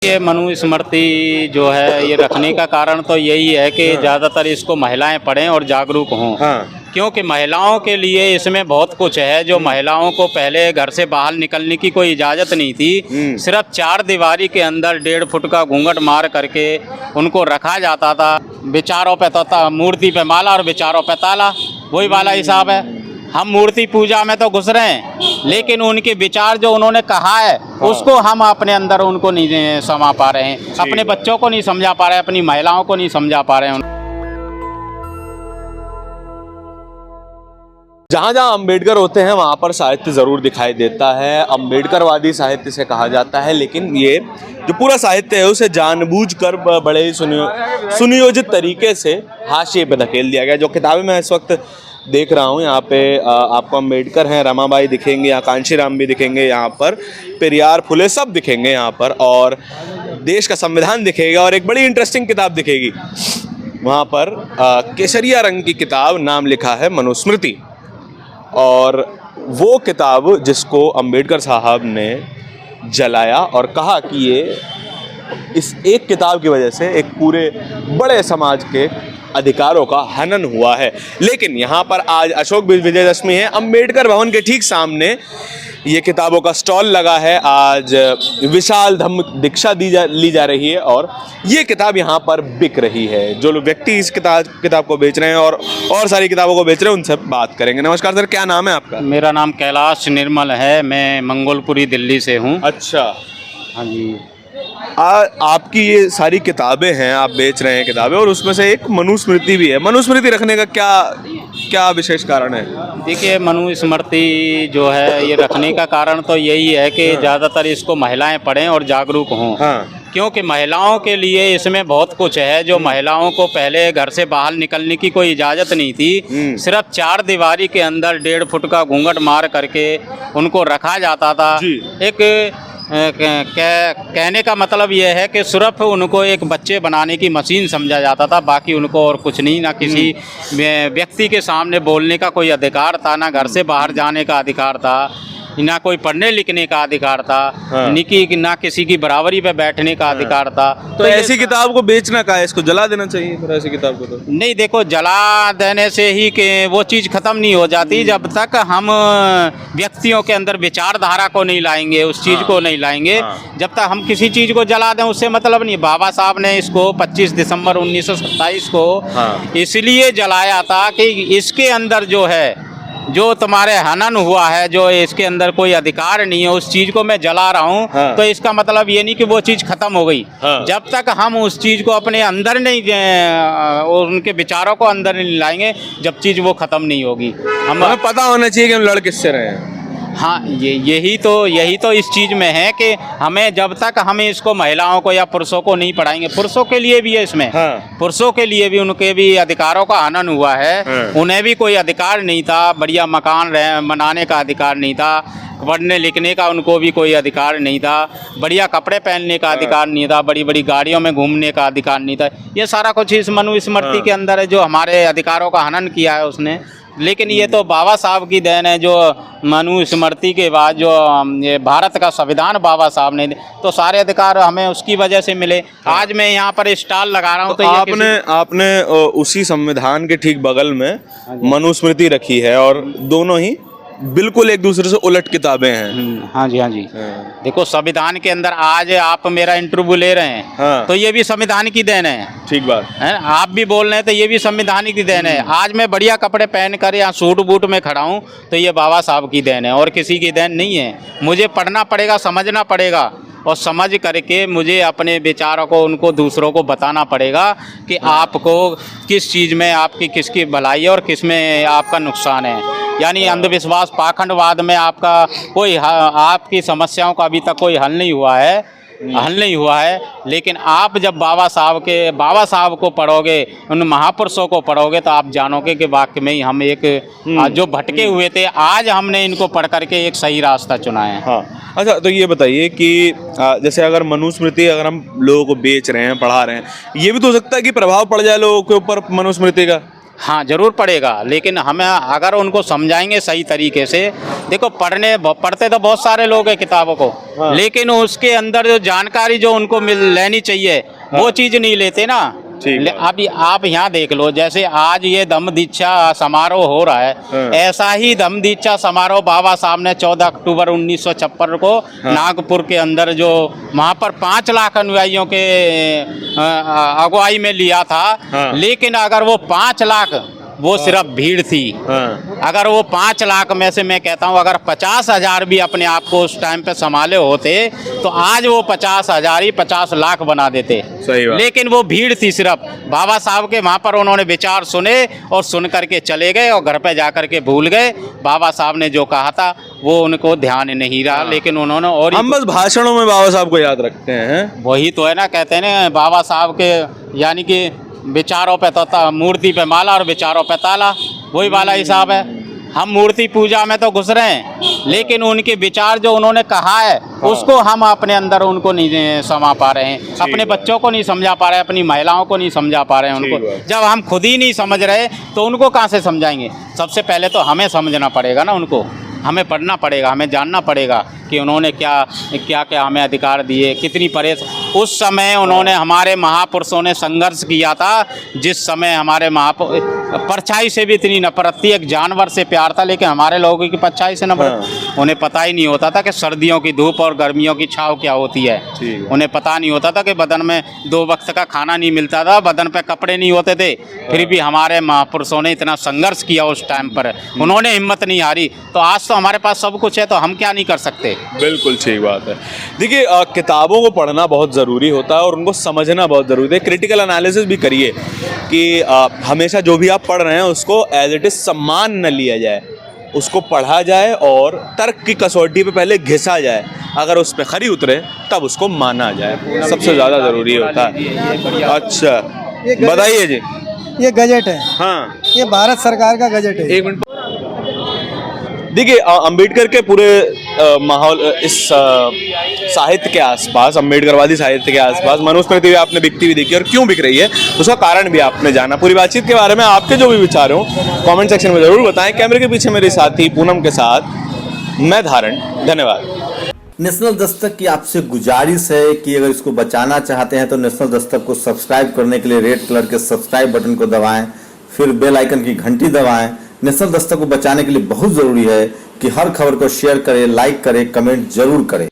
ये मनुस्मृति जो है ये रखने का कारण तो यही है कि ज़्यादातर इसको महिलाएं पढ़ें और जागरूक हों। क्योंकि महिलाओं के लिए इसमें बहुत कुछ है जो महिलाओं को पहले घर से बाहर निकलने की कोई इजाज़त नहीं थी। सिर्फ 4 दीवारी के अंदर 1.5 फुट का घूंघट मार करके उनको रखा जाता था। विचारों पे तो मूर्ति पे माला और विचारों पे ताला, वही वाला हिसाब है। हम मूर्ति पूजा में तो घुस रहे हैं, लेकिन उनके विचार जो उन्होंने कहा है उसको हम अपने अंदर उनको नहीं समा पा रहे हैं, अपने बच्चों को नहीं समझा पा रहे हैं, अपनी महिलाओं को नहीं समझा पा रहे हैं। जहाँ जहाँ अम्बेडकर होते हैं वहाँ पर साहित्य ज़रूर दिखाई देता है। अम्बेडकरवादी साहित्य से कहा जाता है, लेकिन ये जो पूरा साहित्य है उसे जानबूझकर बड़े ही सुनियोजित तरीके से हाशिए पे धकेल दिया गया। जो किताबें मैं इस वक्त देख रहा हूँ यहाँ पे आपको अम्बेडकर हैं, रमाबाई दिखेंगे, आकांक्षी राम भी दिखेंगे, यहाँ पर पेरियार, फुले सब दिखेंगे यहाँ पर, और देश का संविधान दिखेगा, और एक बड़ी इंटरेस्टिंग किताब दिखेगी वहाँ पर। केसरिया रंग की किताब, नाम लिखा है मनुस्मृति। और वो किताब जिसको अम्बेडकर साहब ने जलाया और कहा कि ये इस एक किताब की वजह से एक पूरे बड़े समाज के अधिकारों का हनन हुआ है। लेकिन यहाँ पर आज अशोक विजयदशमी है, अम्बेडकर भवन के ठीक सामने ये किताबों का स्टॉल लगा है। आज विशाल धम्म दीक्षा ली जा रही है और ये किताब यहाँ पर बिक रही है। जो लोग व्यक्ति इस किताब को बेच रहे हैं और सारी किताबों को बेच रहे हैं, उनसे बात करेंगे। नमस्कार सर, क्या नाम है आपका? मेरा नाम कैलाश निर्मल है, मैं मंगोलपुरी दिल्ली से हूँ। अच्छा, हाँ जी। आपकी ये सारी किताबें हैं, आप बेच रहे हैं किताबें, और उसमें से एक मनुस्मृति भी है। मनुस्मृति रखने का क्या विशेष कारण है? देखिए, मनुस्मृति जो है ये रखने का कारण तो यही है कि ज़्यादातर इसको महिलाएं पढ़ें और जागरूक हों। क्योंकि महिलाओं के लिए इसमें बहुत कुछ है जो महिलाओं को पहले घर से बाहर निकलने की कोई इजाज़त नहीं थी। सिर्फ 4 दीवारी के अंदर 1.5 फुट का घूंघट मार करके उनको रखा जाता था। एक कहने का मतलब यह है कि सिर्फ उनको एक बच्चे बनाने की मशीन समझा जाता था, बाकी उनको और कुछ नहीं। ना किसी व्यक्ति के सामने बोलने का कोई अधिकार था, ना घर से बाहर जाने का अधिकार था, ना कोई पढ़ने लिखने का अधिकार था, ना किसी की बराबरी पे बैठने का अधिकार था। तो ऐसी किताब को बेचना का है, इसको जला देना चाहिए फिर ऐसी किताब को? तो नहीं, देखो, जला देने से ही कि वो चीज़ ख़त्म नहीं हो जाती जब तक हम व्यक्तियों के अंदर विचारधारा को नहीं लाएंगे, उस चीज़ को नहीं लाएंगे। जब तक हम किसी चीज़ को जला दें उससे मतलब नहीं। बाबा साहब ने इसको 25 दिसंबर 1927 को इसलिए जलाया था कि इसके अंदर जो है, जो तुम्हारे हनन हुआ है, जो इसके अंदर कोई अधिकार नहीं है, उस चीज़ को मैं जला रहा हूँ। तो इसका मतलब ये नहीं कि वो चीज़ ख़त्म हो गई। जब तक हम उस चीज़ को अपने अंदर नहीं, उनके विचारों को अंदर नहीं लाएंगे, जब चीज़ वो ख़त्म नहीं होगी। हमें पता होना चाहिए कि हम लड़ किससे रहे हैं। हाँ, यही तो इस चीज़ में है कि हमें जब तक हमें इसको महिलाओं को या पुरुषों को नहीं पढ़ाएंगे, पुरुषों के लिए भी है इसमें, पुरुषों के लिए भी उनके भी अधिकारों का हनन हुआ है। उन्हें भी कोई अधिकार नहीं था, बढ़िया मकान बनाने का अधिकार नहीं था, पढ़ने लिखने का उनको भी कोई अधिकार नहीं था, बढ़िया कपड़े पहनने का अधिकार नहीं था, बड़ी बड़ी गाड़ियों में घूमने का अधिकार नहीं था। ये सारा कुछ इस मनुस्मृति के अंदर है जो हमारे अधिकारों का हनन किया है उसने। लेकिन ये तो बाबा साहब की देन है, जो मनुस्मृति के बाद जो ये भारत का संविधान बाबा साहब ने, तो सारे अधिकार हमें उसकी वजह से मिले। आज मैं यहाँ पर स्टॉल लगा रहा हूँ तो आपने उसी संविधान के ठीक बगल में मनुस्मृति रखी है, और दोनों ही बिल्कुल एक दूसरे से उलट किताबें हैं। हाँ जी, हाँ जी। देखो, संविधान के अंदर आज आप मेरा इंटरव्यू ले रहे हैं, तो ये भी संविधान की देन है। ठीक बात है, आप भी बोल रहे हैं तो ये भी संविधान की देन है। आज मैं बढ़िया कपड़े पहन कर या सूट बूट में खड़ा हूँ तो ये बाबा साहब की देन है, और किसी की देन नहीं है। मुझे पढ़ना पड़ेगा, समझना पड़ेगा, और समझ करके मुझे अपने विचारों को उनको दूसरों को बताना पड़ेगा कि आपको किस चीज़ में आपकी किसकी भलाई है और किस में आपका नुकसान है। यानी अंधविश्वास, पाखंडवाद में आपका कोई आपकी समस्याओं का अभी तक कोई हल नहीं हुआ है। लेकिन आप जब बाबा साहब को पढ़ोगे, उन महापुरुषों को पढ़ोगे, तो आप जानोगे कि वाकई में हम एक जो भटके हुए थे, आज हमने इनको पढ़ करके एक सही रास्ता चुना है। अच्छा, तो ये बताइए कि जैसे अगर मनुस्मृति अगर हम लोगों को बेच रहे हैं, पढ़ा रहे हैं, ये भी तो हो सकता है कि प्रभाव पड़ जाए लोगों के ऊपर मनुस्मृति का? हाँ जरूर पड़ेगा, लेकिन हमें अगर उनको समझाएंगे सही तरीके से। देखो पढ़ते तो बहुत सारे लोग हैं किताबों को, हाँ। लेकिन उसके अंदर जो जानकारी जो उनको लेनी चाहिए वो चीज़ नहीं लेते ना। ठीक है। अभी आप यहाँ देख लो, जैसे आज ये दम दीक्षा समारोह हो रहा है, हाँ। ऐसा ही दम दीक्षा समारोह बाबा साहब ने 14 अक्टूबर 1956 को नागपुर के अंदर जो वहाँ पर 5 लाख अनुयायियों के अगुवाई में लिया था। हाँ। लेकिन अगर वो 5 लाख वो सिर्फ भीड़ थी। हाँ। अगर वो 5 लाख में से मैं कहता हूँ अगर 50,000 भी अपने आप को उस टाइम पे संभाले होते तो आज वो 50,000 ही 50 लाख बना देते। सही बात। लेकिन वो भीड़ थी सिर्फ बाबा साहब के, वहाँ पर उन्होंने विचार सुने और सुन करके चले गए और घर पे जा करके भूल गए। बाबा साहब ने जो कहा था वो उनको ध्यान नहीं रहा। लेकिन उन्होंने और हम बस भाषणों में बाबा साहब को याद रखते हैं। वही तो है ना, कहते हैं ना बाबा साहब के यानी कि विचारों पे तो मूर्ति पे माला और विचारों पे ताला, वही वाला हिसाब है। हम मूर्ति पूजा में तो घुस रहे हैं, लेकिन उनके विचार जो उन्होंने कहा है उसको हम अपने अंदर उनको नहीं समा पा रहे हैं, अपने बच्चों को नहीं समझा पा रहे हैं, अपनी महिलाओं को नहीं समझा पा रहे हैं उनको। जब हम खुद ही नहीं समझ रहे तो उनको कहाँ से समझाएंगे। सबसे पहले तो हमें समझना पड़ेगा ना उनको, हमें पढ़ना पड़ेगा, हमें जानना पड़ेगा कि उन्होंने क्या क्या क्या हमें अधिकार दिए, कितनी उस समय उन्होंने हमारे महापुरुषों ने संघर्ष किया था। जिस समय हमारे परछाई से भी इतनी नफरत थी, एक जानवर से प्यार था, लेकिन हमारे लोगों की परछाई से नफरत। उन्हें पता ही नहीं होता था कि सर्दियों की धूप और गर्मियों की छाँव क्या होती है। उन्हें पता नहीं होता था कि बदन में 2 वक्त का खाना नहीं मिलता था, बदन पे कपड़े नहीं होते थे, फिर भी हमारे महापुरुषों ने इतना संघर्ष किया उस टाइम पर, उन्होंने हिम्मत नहीं हारी। तो आज तो हमारे पास सब कुछ है, तो हम क्या नहीं कर सकते। बिल्कुल ठीक बात है। देखिए किताबों को पढ़ना बहुत ज़रूरी होता है और उनको समझना बहुत ज़रूरी है। क्रिटिकल एनालिसिस भी करिए कि हमेशा जो भी आप पढ़ रहे हैं उसको एज इट इज़ सम्मान न लिया जाए, उसको पढ़ा जाए और तर्क की कसौटी पे पहले घिसा जाए। अगर उस पर खरी उतरे तब उसको माना जाए, सबसे ज़्यादा ज़रूरी होता है। अच्छा बताइए जी। ये गजट है। हाँ, ये भारत सरकार का गजट है। एक मिनट। देखिए अंबेडकर के पूरे माहौल इस साहित्य के आसपास, अंबेडकरवादी साहित्य के आसपास मनुस्मृति भी आपने बिकती हुई देखी और क्यों बिक रही है उसका कारण भी आपने जाना। पूरी बातचीत के बारे में आपके जो भी विचार हो कमेंट सेक्शन में जरूर बताएं। कैमरे के पीछे मेरे साथी पूनम के साथ मैं धारण, धन्यवाद। नेशनल दस्तक की आपसे गुजारिश है कि अगर इसको बचाना चाहते हैं तो नेशनल दस्तक को सब्सक्राइब करने के लिए रेड कलर के सब्सक्राइब बटन को दबाएं, फिर बेल आइकन की घंटी दबाएं। नेशनल दस्तक को बचाने के लिए बहुत जरूरी है कि हर खबर को शेयर करें, लाइक करें, कमेंट जरूर करें।